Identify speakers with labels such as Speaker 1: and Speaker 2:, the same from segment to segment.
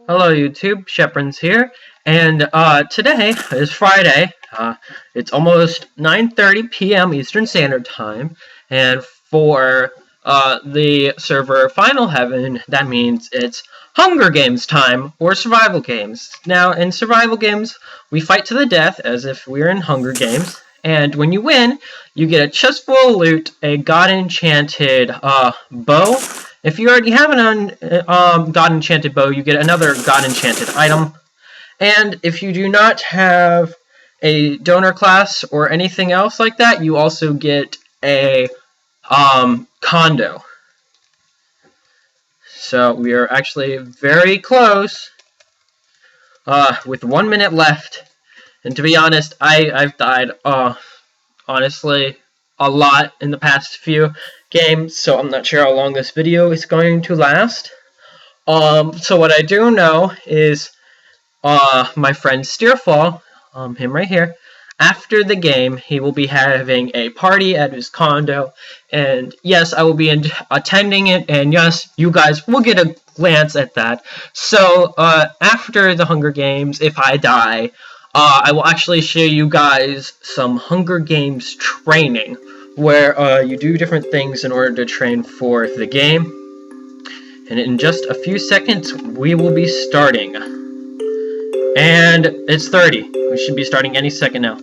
Speaker 1: Hello YouTube, Cheprens here, and today is Friday. It's almost 9:30 p.m. Eastern Standard Time, and for the server Final Heaven, that means it's Hunger Games time, or survival games. Now, in survival games, we fight to the death as if we were in Hunger Games, and when you win, you get a chest full of loot, a god-enchanted bow. If you already have an God-enchanted bow, you get another God-enchanted item. And if you do not have a donor class or anything else like that, you also get a condo. So we are actually very close with 1 minute left. And to be honest, I've died honestly a lot in the past few games, so I'm not sure how long this video is going to last. So what I do know is my friend Steerfall, him right here, after the game, he will be having a party at his condo, and yes, I will be attending it, and yes, you guys will get a glance at that. So, after the Hunger Games, if I die, I will actually show you guys some Hunger Games training, where you do different things in order to train for the game. And in just a few seconds, we will be starting. And it's 30. We should be starting any second now.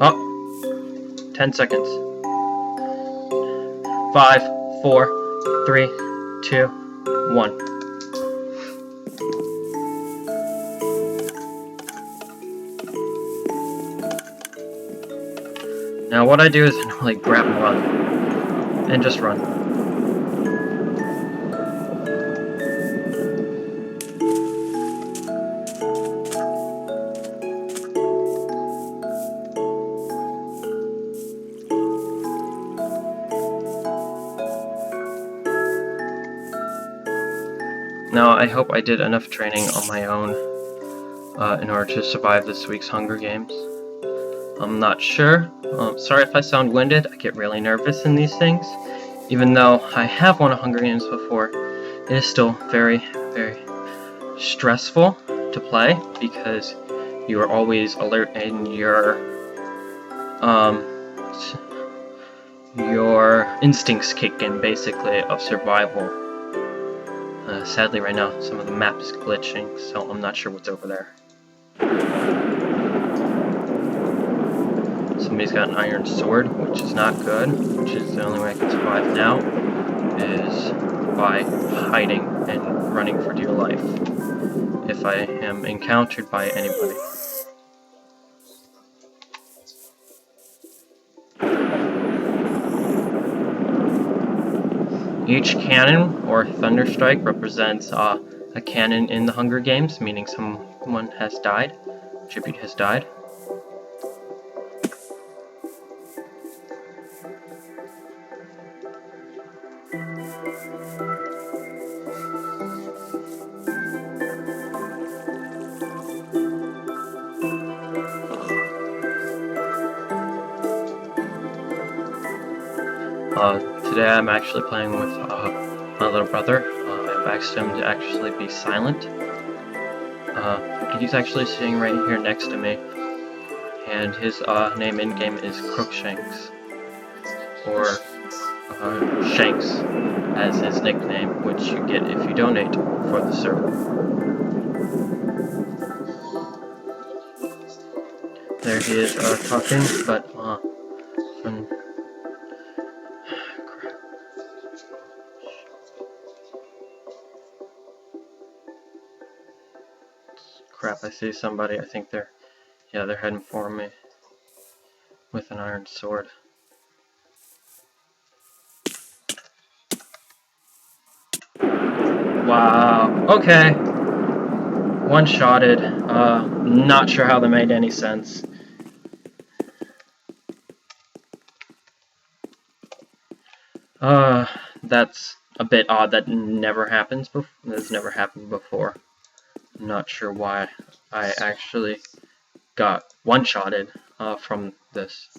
Speaker 1: Oh, 10 seconds. 5, 4, 3, 2, 1. Now what I do is like grab and run. And just run. Now, I hope I did enough training on my own in order to survive this week's Hunger Games. I'm not sure. Sorry if I sound winded. I get really nervous in these things. Even though I have won a Hunger Games before, it is still very, very stressful to play because you are always alert and your instincts kick in, basically, of survival. Sadly, right now, some of the map is glitching, so I'm not sure what's over there. Somebody's got an iron sword, which is not good, which is the only way I can survive now, is by hiding and running for dear life if I am encountered by anybody. Each cannon, or thunderstrike, represents a cannon in the Hunger Games, meaning someone has died, tribute has died. Today I'm actually playing with my little brother. I've asked him to actually be silent. He's actually sitting right here next to me, and his name in-game is Crookshanks, or Shanks as his nickname, which you get if you donate for the server. There he is talking, but from crap, I see somebody. I think they're heading for me with an iron sword. Wow, okay. One-shotted. Not sure how that made any sense. That's a bit odd. That never happens before. That's never happened before. I'm not sure why I actually got one-shotted from this.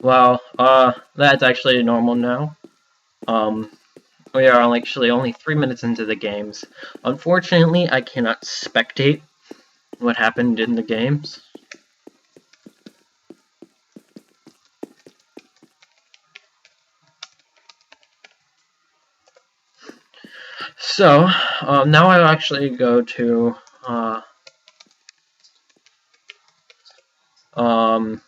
Speaker 1: Well, that's actually normal now. We are actually only 3 minutes into the games. Unfortunately, I cannot spectate what happened in the games. So, now I'll actually go to, um,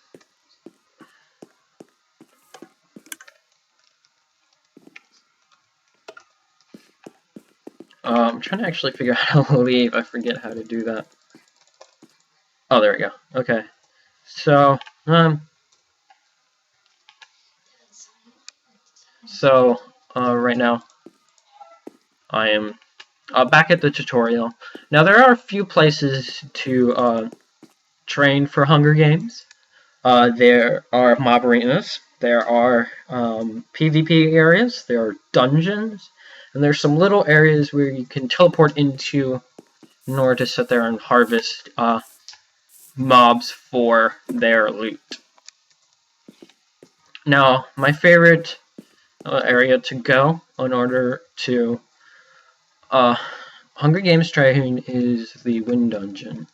Speaker 1: I'm trying to actually figure out how to leave. I forget how to do that. Oh, there we go. Okay. So, right now, I am back at the tutorial. Now, there are a few places to train for Hunger Games. There are mob arenas, there are PvP areas, there are dungeons, and there's some little areas where you can teleport into in order to sit there and harvest mobs for their loot. Now, my favorite area to go in order to Hunger Games train is the Wind Dungeon.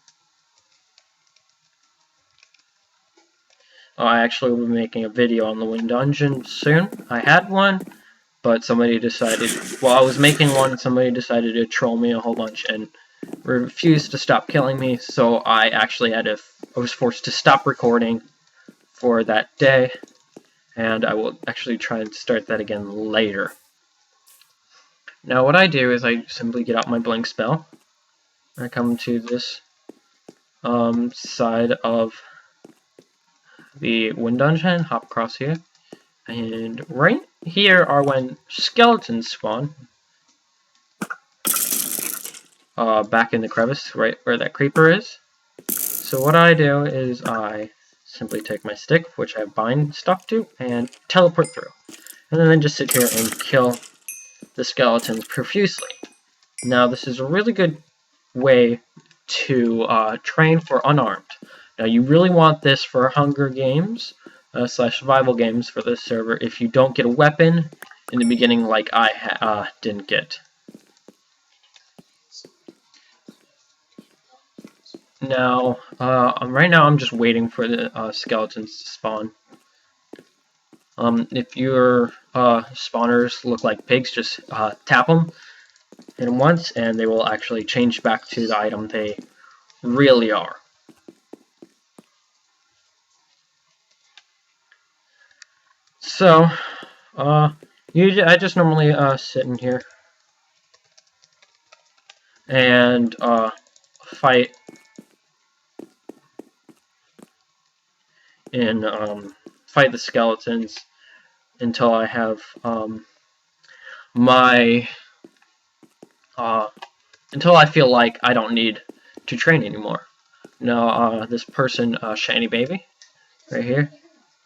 Speaker 1: I actually will be making a video on the Wind Dungeon soon. I had one, but somebody decided, while I was making one, somebody decided to troll me a whole bunch and refused to stop killing me, so I actually I was forced to stop recording for that day, and I will actually try and start that again later. Now what I do is I simply get out my blink spell. I come to this side of the Wind Dungeon, hop across here, and right here are when skeletons spawn. Back in the crevice, right where that creeper is. So what I do is I simply take my stick, which I have bind stuck to, and teleport through. And then just sit here and kill the skeletons profusely. Now this is a really good way to train for unarmed. Now you really want this for Hunger Games / survival games for this server if you don't get a weapon in the beginning like I didn't get. Now, right now I'm just waiting for the skeletons to spawn. If your spawners look like pigs, just tap them, hit them once, and they will actually change back to the item they really are. So, I just normally sit in here and fight fight the skeletons until I have until I feel like I don't need to train anymore. Now, this person, Shiny Baby, right here,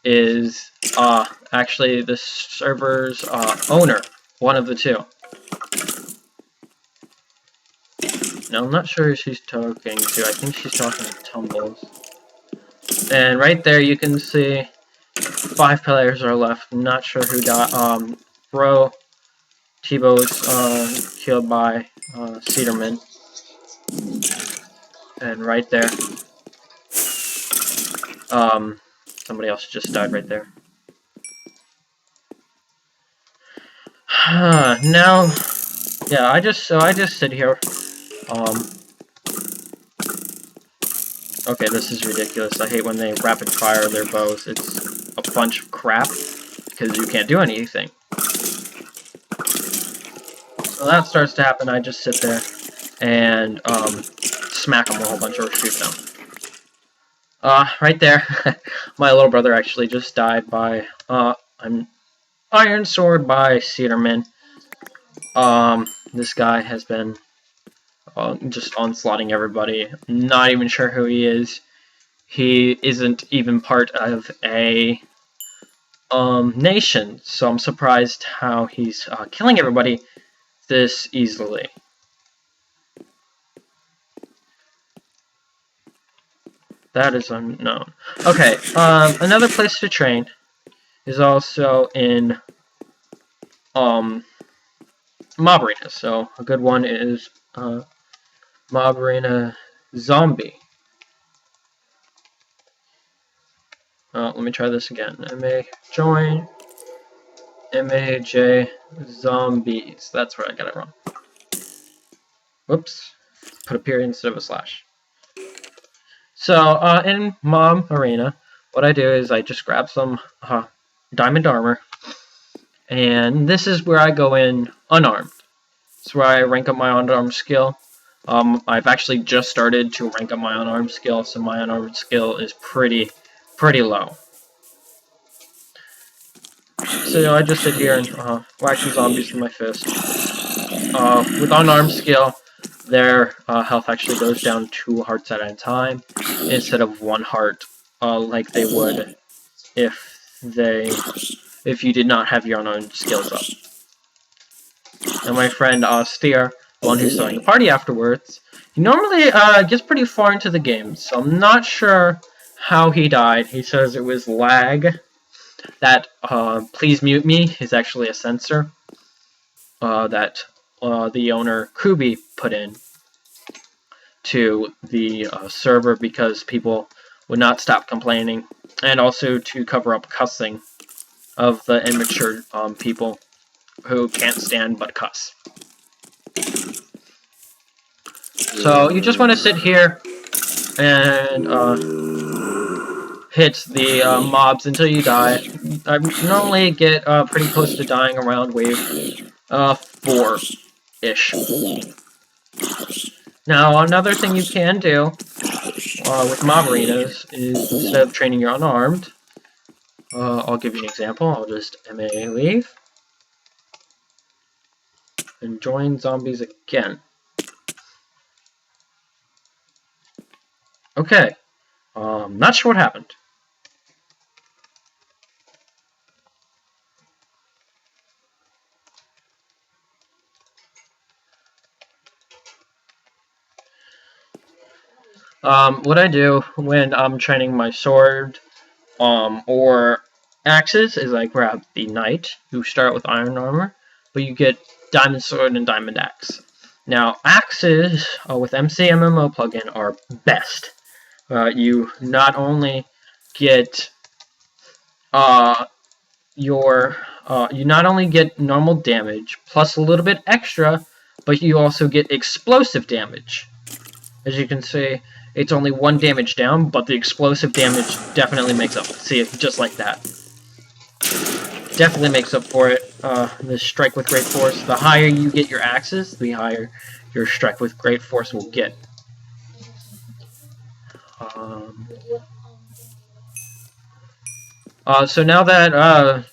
Speaker 1: is actually the server's owner, one of the two. Now, I'm not sure who she's talking to. I think she's talking to Tumbles. And right there, you can see 5 players are left. I'm not sure who died. Bro, Tebow's killed by Cedarman. And right there, somebody else just died right there. Now, yeah, I just sit here. Okay, this is ridiculous. I hate when they rapid fire their bows. It's a bunch of crap because you can't do anything. So that starts to happen. I just sit there and smack them a whole bunch or shoot them. Right there, my little brother actually just died by an iron sword by Cedarman. This guy has been just onslaughting everybody. Not even sure who he is. He isn't even part of a nation, so I'm surprised how he's killing everybody this easily. That is unknown. Okay, another place to train is also in mob arena. So a good one is mob arena zombie. Let me try this again. MA join MAJ zombies. That's where I got it wrong. Whoops. Put a period instead of a slash. So in mob arena, what I do is I just grab some diamond armor, and this is where I go in unarmed. It's where I rank up my unarmed skill. I've actually just started to rank up my unarmed skill, so my unarmed skill is pretty low. So I just sit here and whack some zombies with my fist. With unarmed skill, their health actually goes down 2 hearts at a time instead of 1 heart, like they would if you did not have your unarmed skills up. And my friend Steer, the one who's starting the party afterwards, he normally gets pretty far into the game, so I'm not sure how he died. He says it was lag. That please mute me is actually a sensor that the owner Kubi put in to the server because people would not stop complaining, and also to cover up cussing of the immature people who can't stand but cuss. So you just want to sit here and hit the mobs until you die. I normally get pretty close to dying around wave 4-ish. Now, another thing you can do with mob arenas is, instead of training your unarmed, I'll give you an example. I'll just MA leave and join zombies again. Okay, not sure what happened. What I do when I'm training my sword or axes is I grab the knight, who start with iron armor, but you get diamond sword and diamond axe. Now, axes with MCMMO plugin are best. You not only get you not only get normal damage plus a little bit extra, but you also get explosive damage. As you can see, it's only 1 damage down, but the explosive damage definitely makes up. See it just like that. Definitely makes up for it. The strike with great force. The higher you get your axes, the higher your strike with great force will get. So now that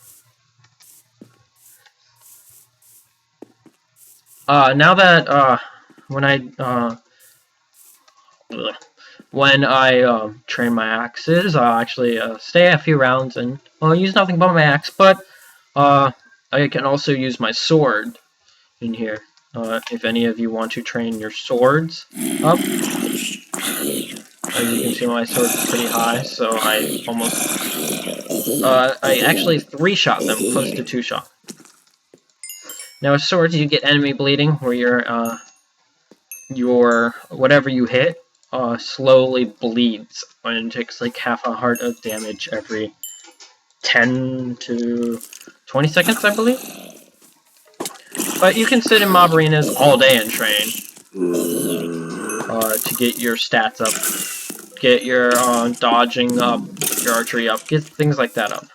Speaker 1: when I train my axes, I'll actually stay a few rounds and I'll use nothing but my axe, but I can also use my sword in here. If any of you want to train your swords up, as you can see, my sword is pretty high, so I actually 3-shot them, close to 2-shot. Now with swords, you get enemy bleeding, where your whatever you hit slowly bleeds, and takes like half a heart of damage every 10 to 20 seconds, I believe. But you can sit in mob arenas all day and train to get your stats up, get your dodging up, your archery up, get things like that up.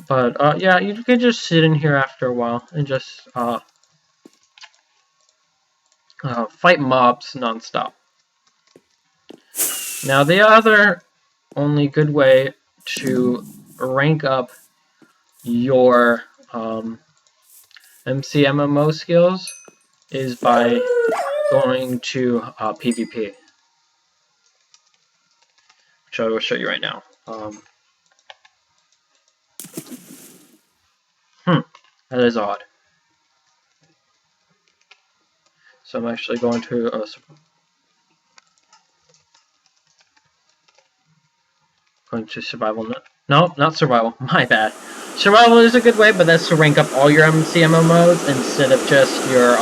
Speaker 1: But yeah, you can just sit in here after a while and just fight mobs non-stop. Now the other only good way to rank up your MCMMO skills is by going to PvP, which I will show you right now. That is odd. So I'm actually going to Going to survival. No, not survival. My bad. Survival is a good way, but that's to rank up all your MCMO modes instead of just your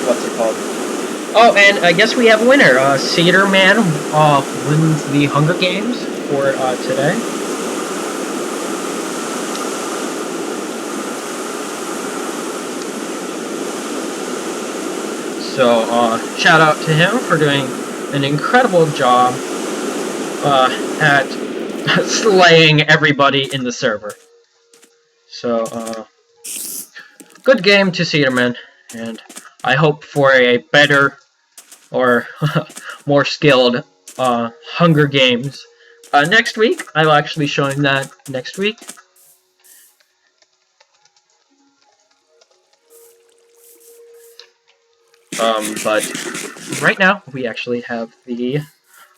Speaker 1: what's it called? Oh, and I guess we have a winner. Cedar Man wins the Hunger Games for today. So shout out to him for doing an incredible job at slaying everybody in the server. So good game to Cedarman, and I hope for a better or more skilled Hunger Games next week. I will actually be showing that next week. But right now we actually have the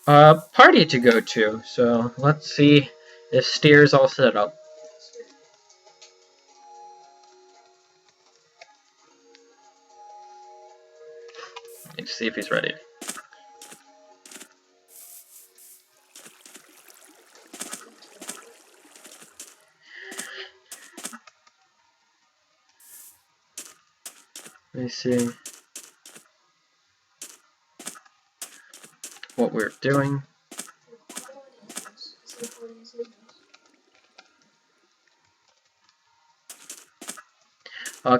Speaker 1: party to go to. So let's see if Steer's all set up. Let's see if he's ready. Let me see what we're doing.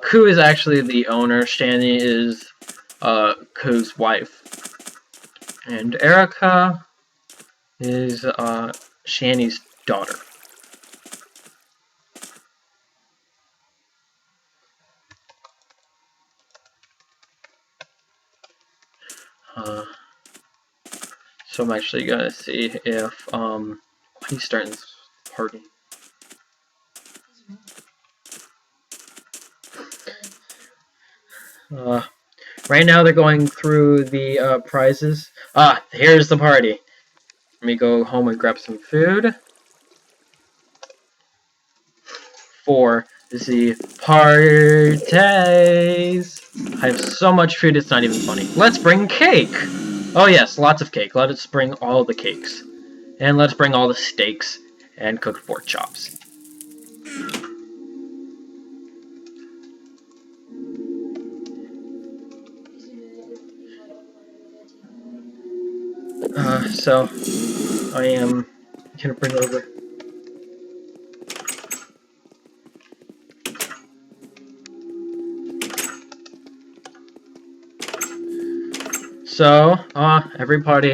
Speaker 1: Ku is actually the owner. Shani is Ku's wife. And Erica is Shani's daughter. So I'm actually gonna see if he's starting this party. Right now they're going through the prizes. Here's the party. Let me go home and grab some food for the parties. I have so much food, it's not even funny. Let's bring cake! Oh yes, lots of cake. Let us bring all the cakes. And let's bring all the steaks and cooked pork chops. So I am gonna bring over. So, everybody